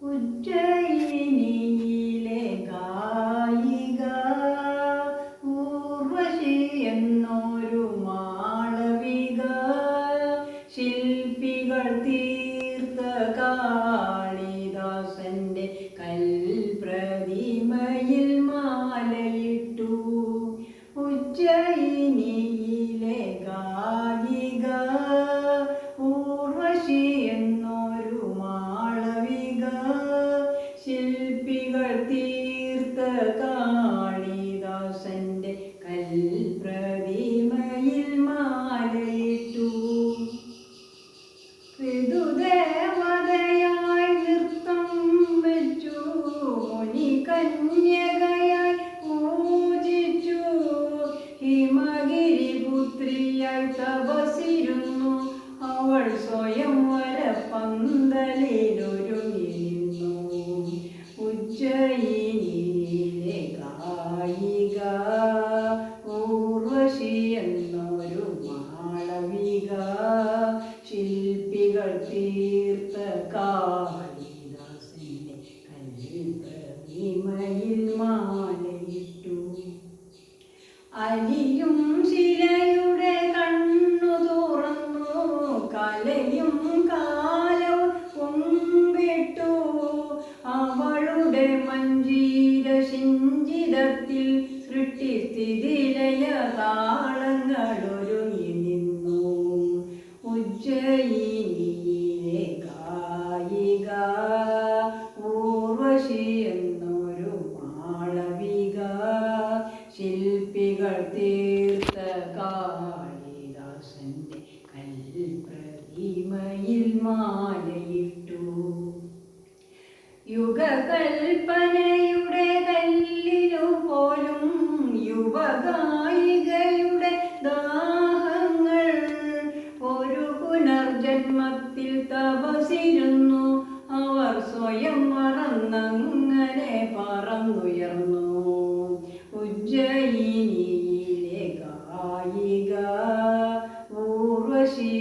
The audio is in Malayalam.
ഉജ്ജയിനിയിലെ ഗായിക ഊർവശി എന്നൊരു മാളവിക ശില്പികൾ തീർത്ത കാളിദാസന്റെ കൽപ്രതിമയിൽ മാലയിട്ടു. ഉജ്ജയിനിയിലെ ഗായിക ഊർവശി എന്നൊരു മാളവിക ശില്പികൾ തീർത്ത കാളിദാസന്റെ കൽപ്രതിമയിൽ മാലയിട്ടു. ഋതുദേവതയായി നൃത്തം വെച്ചു മുനി കന്യകയായി പൂജിച്ചു. ഹിമഗിരിപുത്രിയായി തപസിരുന്നു അവൾ സ്വയംവര പന്തലിലൊരുങ്ങി നിന്നു. ഉജ്ജയിനിയിലെ ഗായിക ഊർവശി എന്നൊരു മാളവിക ശില്പികൾ തീർത്ത കാളിദാസന്റെ കൽപ്രതിമയിൽ മാലയിട്ടു. അലിയും ശിലയുടെ കണ്ണു തുറന്നു കലയും കാലവും കുമ്പിട്ടു. അവളുടെ മഞ്ജീര ശിഞ്ചിതത്തിൽ സൃഷ്ടിസ്ഥിതിലയ താളങ്ങളൊരുങ്ങി നിന്നു. ഉജ്ജയിനിയിലെ ഗായിക ഊർവശി എന്നൊരു മാളവിക ശില്പികൾ തീർത്ത കാളിദാസന്റെ കൽപ്രതിമയിൽ മാലയിട്ടു. യുഗകൽപ്പനയുടെ കല്ലിനു പോലും യുവഗായികയുടെ ദാഹങ്ങൾ. ഒരു പുനർജന്മത്തിൽ തപസിരുന്നു അവർ സ്വയം മറന്നങ്ങനെ പറന്നുയർന്നു. ഉജ്ജയിനിയിലെ ഗായിക ഊർവശി